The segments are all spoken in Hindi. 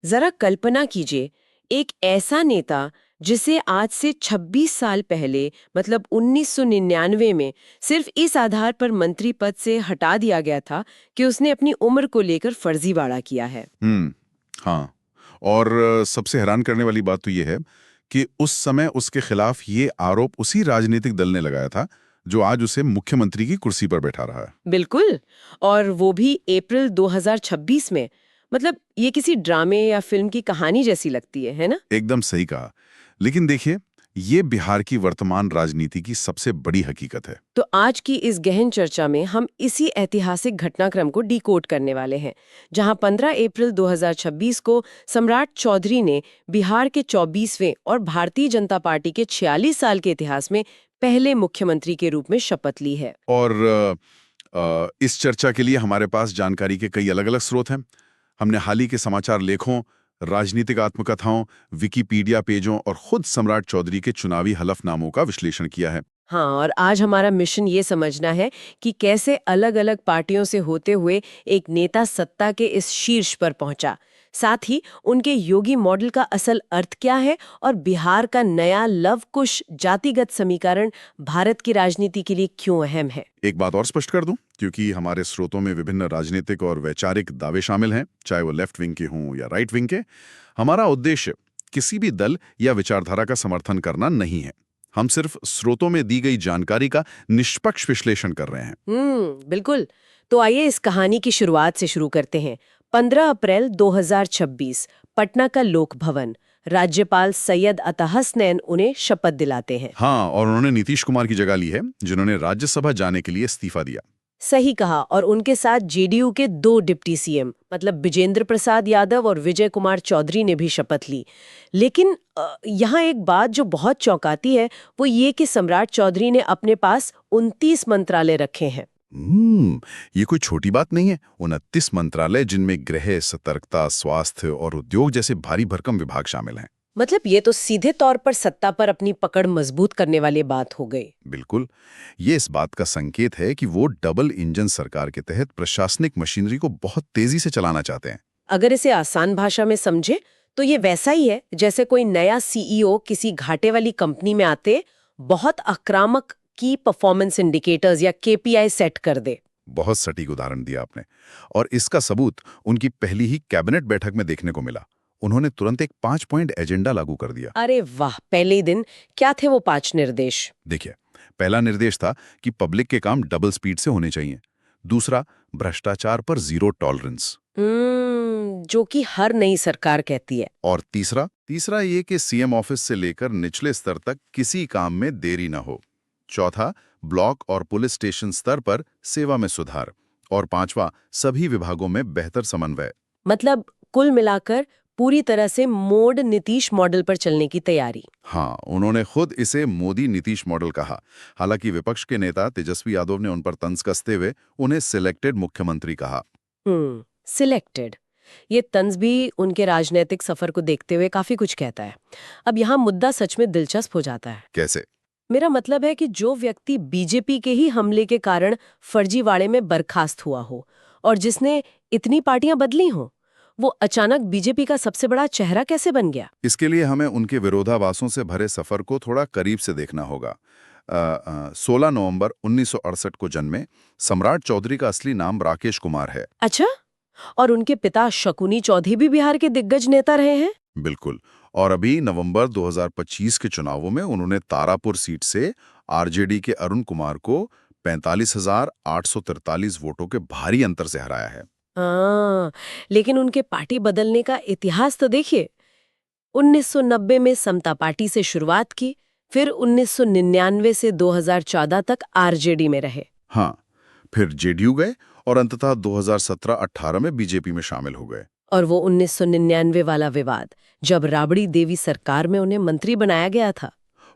जरा कल्पना कीजिए, एक ऐसा नेता जिसे आज से 26 साल पहले मतलब 1999 में सिर्फ इस आधार पर मंत्री पद से हटा दिया गया था कि उसने अपनी उम्र को लेकर फर्जीवाड़ा किया है। हाँ। और सबसे हैरान करने वाली बात तो ये है कि उस समय उसके खिलाफ ये आरोप उसी राजनीतिक दल ने लगाया था जो आज उसे मुख्यमंत्री की कुर्सी पर बैठा रहा है। बिल्कुल। और वो भी अप्रैल 2026 में। मतलब ये किसी ड्रामे या फिल्म की कहानी जैसी लगती है ना? एकदम सही कहा। लेकिन देखिए, ये बिहार की वर्तमान राजनीति की सबसे बड़ी हकीकत है। तो आज की इस गहन चर्चा में हम इसी ऐतिहासिक घटनाक्रम को डिकोड करने वाले हैं, जहां 15 अप्रैल 2026 को सम्राट चौधरी ने बिहार के 24वें और भारतीय जनता पार्टी के 46 साल के इतिहास में पहले मुख्यमंत्री के रूप में शपथ ली है। और इस चर्चा के लिए हमारे पास जानकारी के कई अलग-अलग स्रोत हैं। हमने हाल ही के समाचार लेखों, राजनीतिक आत्मकथाओं, विकिपीडिया पेजों और खुद सम्राट चौधरी के चुनावी हलफनामों का विश्लेषण किया है। हाँ, और आज हमारा मिशन ये समझना है कि कैसे अलग-अलग पार्टियों से होते हुए एक नेता सत्ता के इस शीर्ष पर पहुंचा। साथ ही उनके योगी मॉडल का असल अर्थ क्या है और बिहार का नया लव कुश जातिगत समीकरण भारत की राजनीति के लिए क्यों अहम है। एक बात और स्पष्ट कर दूं, क्योंकि हमारे स्रोतों में विभिन्न राजनीतिक और वैचारिक दावे शामिल हैं, चाहे वो लेफ्ट विंग के हों या राइट विंग के। हमारा उद्देश्य किसी भी दल या विचारधारा का समर्थन करना नहीं है। हम सिर्फ स्रोतों में दी गई जानकारी का निष्पक्ष विश्लेषण कर रहे हैं। बिल्कुल। तो आइए इस कहानी की शुरुआत से शुरू करते हैं। 15 अप्रैल 2026, पटना का लोक भवन। राज्यपाल सैयद अता हसनैन उन्हें शपथ दिलाते हैं। हाँ, और उन्होंने नीतीश कुमार की जगह ली है, जिन्होंने राज्यसभा जाने के लिए इस्तीफा दिया। सही कहा। और उनके साथ जेडीयू के 2 डिप्टी सीएम मतलब विजेंद्र प्रसाद यादव और विजय कुमार चौधरी ने भी शपथ ली। लेकिन यहाँ एक बात जो बहुत चौंकाती है वो ये कि सम्राट चौधरी ने अपने पास 29 मंत्रालय रखे हैं। ये कोई छोटी बात नहीं है। 29 मंत्रालय, जिनमें गृह, सतर्कता, स्वास्थ्य और उद्योग जैसे भारी भरकम विभाग शामिल हैं। मतलब ये तो सीधे तौर पर सत्ता पर अपनी पकड़ मजबूत करने वाली बात हो गई। बिल्कुल। ये इस बात का संकेत है कि वो डबल इंजन सरकार के तहत प्रशासनिक मशीनरी को बहुत तेजी से चलाना चाहते हैं। अगर इसे आसान भाषा में समझे तो ये वैसा ही है जैसे कोई नया सीईओ किसी घाटे वाली कंपनी में आते बहुत आक्रामक की परफॉर्मेंस इंडिकेटर्स या केपीआई सेट कर दे। बहुत सटीक उदाहरण दिया आपने। और इसका सबूत उनकी पहली ही कैबिनेट बैठक में देखने को मिला। उन्होंने तुरंत एक 5 पॉइंट एजेंडा लागू कर दिया। अरे वाह, पहले ही दिन क्या थे वो 5 निर्देश? देखिए, पहला निर्देश था कि पब्लिक के काम डबल स्पीड से होने चाहिए। दूसरा, भ्रष्टाचार पर जीरो टॉलरेंस। जो कि हर नई सरकार कहती है। और तीसरा तीसरा ये कि सीएम ऑफिस से लेकर निचले स्तर तक किसी काम में देरी न हो। चौथा, ब्लॉक और पुलिस स्टेशन स्तर पर सेवा में सुधार। और पांचवा, सभी विभागों में बेहतर समन्वय। मतलब कुल मिलाकर पूरी तरह से मोड नीतीश मॉडल पर चलने की तैयारी। हाँ, उन्होंने खुद इसे मोदी नीतीश मॉडल कहा। हालांकि विपक्ष के नेता तेजस्वी यादव ने उन पर तंज कसते हुए उन्हें सिलेक्टेड मुख्यमंत्री कहा। सिलेक्टेड, ये तंज भी उनके राजनीतिक सफर को देखते हुए काफी कुछ कहता है। अब यहाँ मुद्दा सच में दिलचस्प हो जाता है। कैसे? मेरा मतलब है कि जो व्यक्ति बीजेपी के ही हमले के कारण फर्जीवाड़े में बर्खास्त हुआ हो और जिसने इतनी पार्टियां बदली हो, वो अचानक बीजेपी का सबसे बड़ा चेहरा कैसे बन गया? इसके लिए हमें उनके विरोधाभासों से भरे सफर को थोड़ा करीब से देखना होगा। 16 नवंबर 1968 को जन्मे सम्राट चौधरी का असली नाम राकेश कुमार है। अच्छा, और उनके पिता शकुनी चौधरी भी बिहार के दिग्गज नेता रहे हैं? बिल्कुल। और अभी नवंबर 2025 के चुनावों में उन्होंने तारापुर सीट से आरजेडी के अरुण कुमार को 45,843 वोटों के भारी अंतर से हराया है। हाँ, लेकिन उनके पार्टी बदलने का इतिहास तो देखिए। 1990 में समता पार्टी से शुरुआत की, फिर 1999 से 2014 तक आरजेडी में रहे। हाँ, फिर जेडीयू गए और अंततः 2017-18 में बीजेपी में शामिल हो गए। और वो 1999 वाला विवाद, जब राबड़ी देवी सरकार में उन्हें मंत्री बनाया गया था।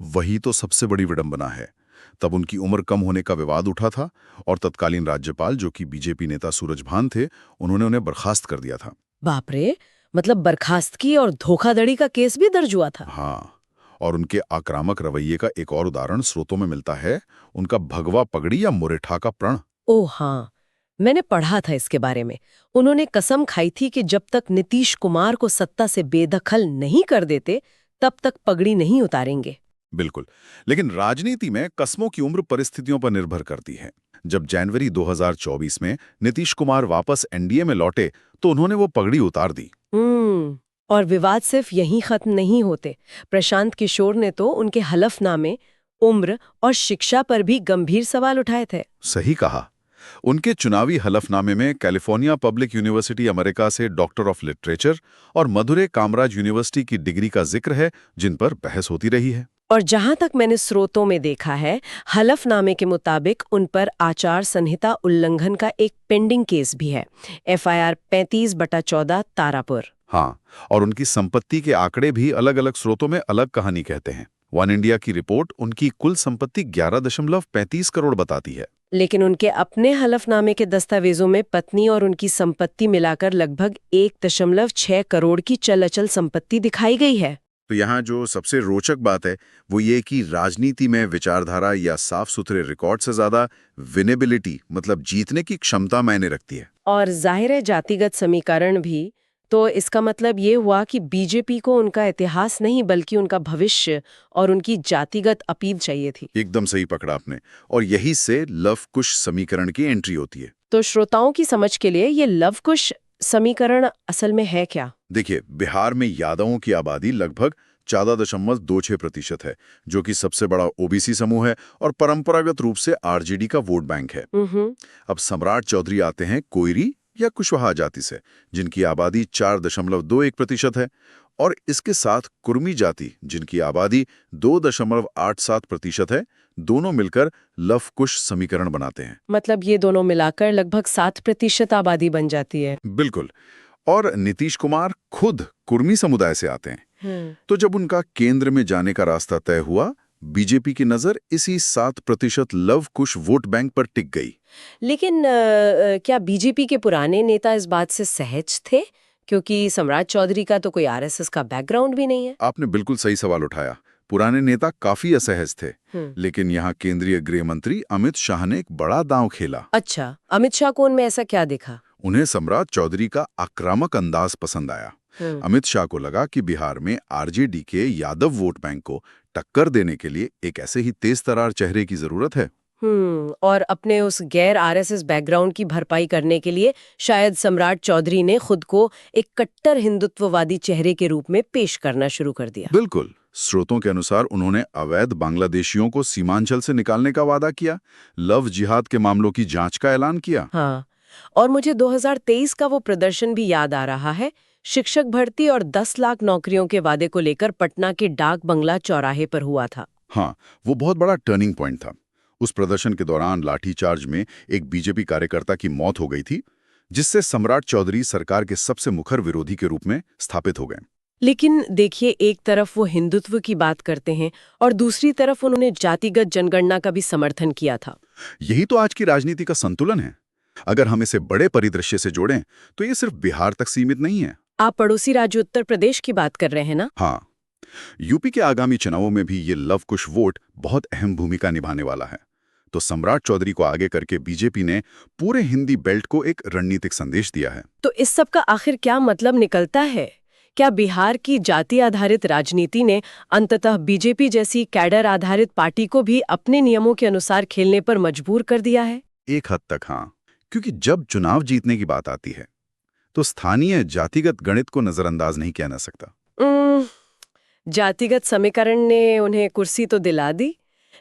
वही तो सबसे बड़ी विडंबना है। तब उनकी उम्र कम होने का विवाद उठा था और तत्कालीन राज्यपाल, जो कि बीजेपी नेता सूरजभान थे, उन्होंने उन्हें बर्खास्त कर दिया था। बाप रे, मतलब बर्खास्तगी और धोखाधड़ी का केस भी दर्ज हुआ था। हाँ, और उनके आक्रामक रवैये का एक और उदाहरण स्रोतों में मिलता है, उनका भगवा पगड़ी या मुरेठा का प्रण। ओह हाँ, मैंने पढ़ा था इसके बारे में। उन्होंने कसम खाई थी कि जब तक नीतीश कुमार को सत्ता से बेदखल नहीं कर देते तब तक पगड़ी नहीं उतारेंगे। बिल्कुल। लेकिन राजनीति में कस्मों की उम्र परिस्थितियों पर निर्भर करती है। जब जनवरी 2024 में नीतीश कुमार वापस एनडीए में लौटे तो उन्होंने वो पगड़ी उतार दी। और विवाद सिर्फ यहीं खत्म नहीं होते। प्रशांत किशोर ने तो उनके हलफनामे, उम्र और शिक्षा पर भी गंभीर सवाल उठाए थे। सही कहा। उनके चुनावी हलफनामे में कैलिफोर्निया पब्लिक यूनिवर्सिटी अमेरिका से डॉक्टर ऑफ लिटरेचर और मदुरै कामराज यूनिवर्सिटी की डिग्री का जिक्र है, जिन पर बहस होती रही है। और जहां तक मैंने स्रोतों में देखा है, हलफनामे के मुताबिक उन पर आचार संहिता उल्लंघन का एक पेंडिंग केस भी है, FIR 35/14 तारापुर। हाँ, और उनकी संपत्ति के आंकड़े भी अलग अलग स्रोतों में अलग कहानी कहते हैं। वन इंडिया की रिपोर्ट उनकी कुल संपत्ति 11.35 करोड़ बताती है। लेकिन उनके अपने हलफनामे के दस्तावेजों में पत्नी और उनकी संपत्ति मिलाकर लगभग 1.6 करोड़ की चल अचल संपत्ति दिखाई गई है। तो यहाँ जो सबसे रोचक बात है वो ये कि राजनीति में विचारधारा या साफ सुथरे रिकॉर्ड से ज्यादा विनेबिलिटी, मतलब जीतने की क्षमता मायने रखती है। और जाहिर है जातिगत समीकरण भी। तो इसका मतलब ये हुआ कि बीजेपी को उनका इतिहास नहीं बल्कि उनका भविष्य और उनकी जातिगत अपील चाहिए थी। एकदम सही पकड़ा आपने। और यही से लव कुश समीकरण की एंट्री होती है। तो श्रोताओं की समझ के लिए ये लव कुश समीकरण असल में है क्या? देखिए, बिहार में यादवों की आबादी लगभग 14.26% है, जो कि सबसे बड़ा ओबीसी समूह है और परंपरागत रूप से आरजेडी का वोट बैंक है। अब सम्राट चौधरी आते हैं कोयरी या कुशवाहा जाति से, जिनकी आबादी 4.21% है, और इसके साथ कुर्मी जाति, जिनकी आबादी 2.87% है। दोनों मिलकर लव कुश समीकरण बनाते हैं। मतलब ये दोनों मिलाकर लगभग 7% आबादी बन जाती है। बिल्कुल। और नीतीश कुमार खुद कुर्मी समुदाय से आते हैं। तो जब उनका केंद्र में जाने का रास्ता तय हुआ, बीजेपी की नजर इसी 7% लव कुश वोट बैंक पर टिक गई। लेकिन क्या बीजेपी के पुराने नेता इस बात से सहज थे? क्योंकि सम्राट चौधरी का तो कोई आरएसएस का बैकग्राउंड भी नहीं है। आपने बिल्कुल सही सवाल उठाया। पुराने नेता काफी असहज थे, लेकिन यहाँ केंद्रीय गृह मंत्री अमित शाह ने एक बड़ा दांव खेला। अच्छा, अमित शाह को उनमें ऐसा क्या दिखा? उन्हें सम्राट चौधरी का आक्रामक अंदाज पसंद आया। अमित शाह को लगा कि बिहार में आरजेडी के यादव वोट बैंक को टक्कर देने के लिए एक ऐसे ही तेज तरार चेहरे की जरूरत है। और अपने उस गैर आरएसएस बैकग्राउंड की भरपाई करने के लिए शायद सम्राट चौधरी ने खुद को एक कट्टर हिंदुत्ववादी चेहरे के रूप में पेश करना शुरू कर दिया। बिल्कुल। स्रोतों के अनुसार उन्होंने अवैध बांग्लादेशियों को सीमांचल से निकालने का वादा किया, लव जिहाद के मामलों की जांच का ऐलान किया। हाँ, और मुझे 2023 का वो प्रदर्शन भी याद आ रहा है। शिक्षक भर्ती और 10 लाख नौकरियों के वादे को लेकर पटना के डाक बंगला चौराहे पर हुआ था। हाँ, वो बहुत बड़ा टर्निंग पॉइंट था। उस प्रदर्शन के दौरान लाठीचार्ज में एक बीजेपी कार्यकर्ता की मौत हो गई थी, जिससे सम्राट चौधरी सरकार के सबसे मुखर विरोधी के रूप में स्थापित हो गए। लेकिन देखिए, एक तरफ वो हिंदुत्व की बात करते हैं और दूसरी तरफ उन्होंने जातिगत जनगणना का भी समर्थन किया था। यही तो आज की राजनीति का संतुलन है। अगर हम इसे बड़े परिदृश्य से जोड़ें तो ये सिर्फ बिहार तक सीमित नहीं है। आप पड़ोसी राज्य उत्तर प्रदेश की बात कर रहे हैं ना? हाँ, यूपी के आगामी चुनावों में भी ये लव कुश वोट बहुत अहम भूमिका निभाने वाला है। तो सम्राट चौधरी को आगे करके बीजेपी ने पूरे हिंदी बेल्ट को एक रणनीतिक संदेश दिया है। तो इस सब का आखिर क्या मतलब निकलता है? क्या बिहार की जाति आधारित राजनीति ने अंततः बीजेपी जैसी कैडर आधारित पार्टी को भी अपने नियमों के अनुसार खेलने पर मजबूर कर दिया है? एक हद तक हाँ, क्योंकि जब चुनाव जीतने की बात आती है तो स्थानीय जातिगत गणित को नजरअंदाज नहीं किया जा सकता। जातिगत समीकरण ने उन्हें कुर्सी तो दिला दी,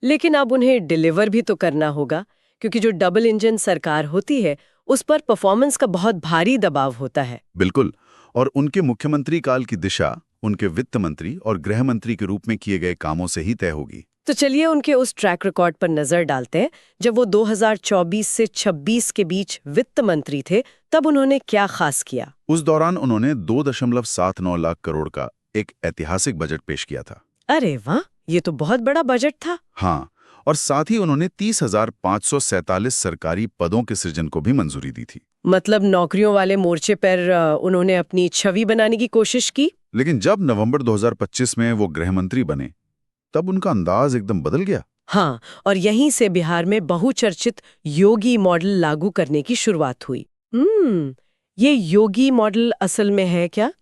लेकिन अब उन्हें डिलीवर भी तो करना होगा, क्योंकि जो डबल इंजन सरकार होती है उस पर परफॉर्मेंस का बहुत भारी दबाव होता है। बिल्कुल। और उनके मुख्यमंत्री काल की दिशा उनके वित्त मंत्री और गृह मंत्री के रूप में किए गए कामों से ही तय होगी। तो चलिए उनके उस ट्रैक रिकॉर्ड पर नजर डालते हैं। जब वो 2024 से 26 के बीच वित्त मंत्री थे, तब उन्होंने क्या खास किया? उस दौरान उन्होंने 2.79 लाख करोड़ का एक ऐतिहासिक बजट पेश किया था। अरे वाह, ये तो बहुत बड़ा बजट था। हाँ, और साथ ही उन्होंने 30,547 सरकारी पदों के सृजन को भी मंजूरी दी थी। मतलब नौकरियों वाले मोर्चे पर उन्होंने अपनी छवि बनाने की कोशिश की। लेकिन जब नवंबर 2025 में वो गृह मंत्री बने, तब उनका अंदाज एकदम बदल गया। हाँ, और यहीं से बिहार में बहुचर्चित योगी मॉडल लागू करने की शुरुआत हुई। ये योगी मॉडल असल में है क्या?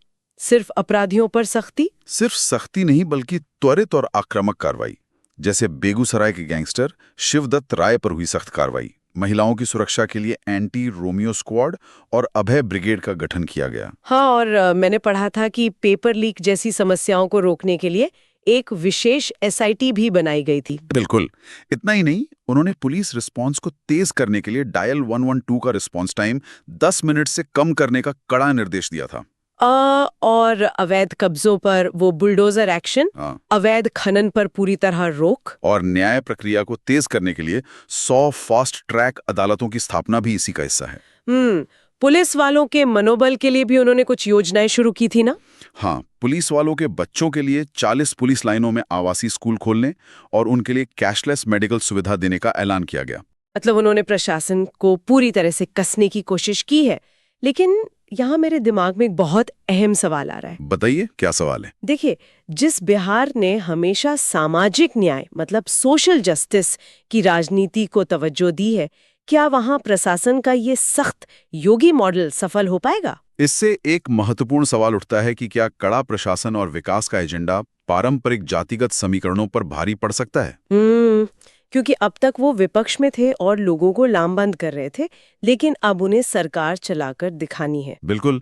सिर्फ अपराधियों पर सख्ती? सिर्फ सख्ती नहीं बल्कि त्वरित और आक्रामक कार्रवाई। जैसे बेगूसराय के गैंगस्टर शिवदत्त राय पर हुई सख्त कार्रवाई। महिलाओं की सुरक्षा के लिए एंटी रोमियो स्क्वाड और अभय ब्रिगेड का गठन किया गया। हाँ, और मैंने पढ़ा था कि पेपर लीक जैसी समस्याओं को रोकने के लिए एक विशेष एसआईटी भी बनाई गई थी। बिल्कुल, इतना ही नहीं, उन्होंने पुलिस रिस्पांस को तेज करने के लिए डायल 112 का रिस्पांस टाइम 10 मिनट से कम करने का कड़ा निर्देश दिया था। और अवैध कब्जों पर वो बुलडोजर एक्शन, अवैध खनन पर पूरी तरह रोक, और न्याय प्रक्रिया को तेज करने के लिए 100 फास्ट ट्रैक अदालतों की स्थापना भी इसी का हिस्सा है। पुलिस वालों के मनोबल के लिए भी उन्होंने कुछ योजनाएं शुरू की थी ना? हाँ, पुलिस वालों के बच्चों के लिए 40 पुलिस लाइनों में आवासीय स्कूल खोलने और उनके लिए कैशलेस मेडिकल सुविधा देने का ऐलान किया गया। मतलब उन्होंने प्रशासन को पूरी तरह से कसने की कोशिश की है। लेकिन यहाँ मेरे दिमाग में एक बहुत अहम सवाल आ रहा है। बताइए, क्या सवाल है? देखिए, जिस बिहार ने हमेशा सामाजिक न्याय मतलब सोशल जस्टिस की राजनीति को तवज्जो दी है, क्या वहाँ प्रशासन का ये सख्त योगी मॉडल सफल हो पाएगा? इससे एक महत्वपूर्ण सवाल उठता है कि क्या कड़ा प्रशासन और विकास का एजेंडा पारंपरिक जातिगत समीकरणों पर भारी पड़ सकता है? क्योंकि अब तक वो विपक्ष में थे और लोगों को लामबंद कर रहे थे, लेकिन अब उन्हें सरकार चलाकर दिखानी है। बिल्कुल।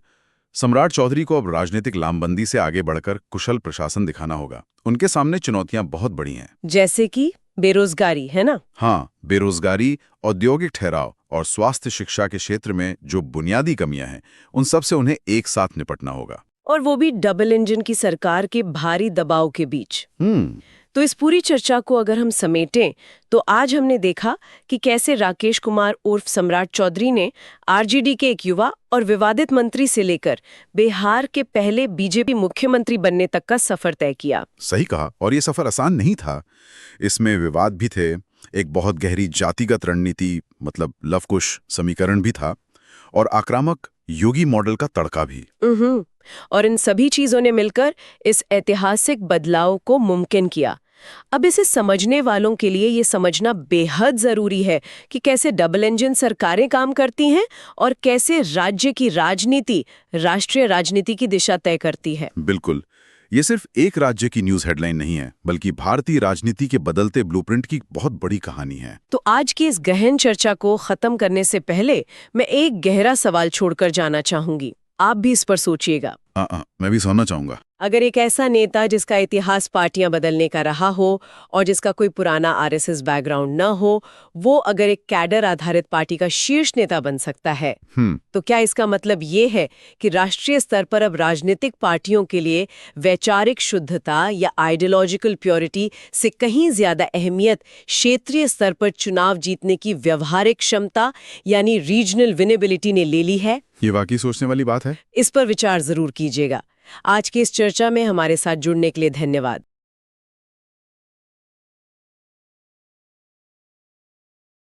सम्राट चौधरी को अब राजनीतिक लामबंदी से आगे बढ़कर कुशल प्रशासन दिखाना होगा। उनके सामने चुनौतियां बहुत बड़ी हैं। जैसे कि बेरोजगारी, है ना? हाँ, बेरोजगारी, औद्योगिक ठहराव और स्वास्थ्य शिक्षा के क्षेत्र में जो बुनियादी कमियां हैं, उन सब से उन्हें एक साथ निपटना होगा। और वो भी डबल इंजन की सरकार के भारी दबाव के बीच। तो इस पूरी चर्चा को अगर हम समेटें तो आज हमने देखा कि कैसे राकेश कुमार उर्फ सम्राट चौधरी ने आरजेडी के एक युवा और विवादित मंत्री से लेकर बिहार के पहले बीजेपी मुख्यमंत्री बनने तक का सफर तय किया। सही कहा, और ये सफर आसान नहीं था। इसमें विवाद भी थे, एक बहुत गहरी जातिगत रणनीति मतलब लवकुश समीकरण भी था, और आक्रामक योगी मॉडल का तड़का भी। और इन सभी चीजों ने मिलकर इस ऐतिहासिक बदलाव को मुमकिन किया। अब इसे समझने वालों के लिए ये समझना बेहद जरूरी है कि कैसे डबल इंजन सरकारें काम करती हैं और कैसे राज्य की राजनीति राष्ट्रीय राजनीति की दिशा तय करती है। बिल्कुल, ये सिर्फ एक राज्य की न्यूज़ हेडलाइन नहीं है, बल्कि भारतीय राजनीति के बदलते ब्लूप्रिंट की बहुत बड़ी कहानी है। तो आज की इस गहन चर्चा को खत्म करने से पहले मैं एक गहरा सवाल छोड़कर जाना चाहूंगी। आप भी इस पर सोचिएगा। मैं भी सुनना चाहूंगा। अगर एक ऐसा नेता जिसका इतिहास पार्टियां बदलने का रहा हो और जिसका कोई पुराना आरएसएस बैकग्राउंड न हो, वो अगर एक कैडर आधारित पार्टी का शीर्ष नेता बन सकता है, तो क्या इसका मतलब ये है कि राष्ट्रीय स्तर पर अब राजनीतिक पार्टियों के लिए वैचारिक शुद्धता या आइडियोलॉजिकल प्योरिटी से कहीं ज्यादा अहमियत क्षेत्रीय स्तर पर चुनाव जीतने की व्यवहारिक क्षमता यानी रीजनल विनेबिलिटी ने ले ली है? ये वाकई सोचने वाली बात है। इस पर विचार जरूर कीजिएगा। आज की इस चर्चा में हमारे साथ जुड़ने के लिए धन्यवाद।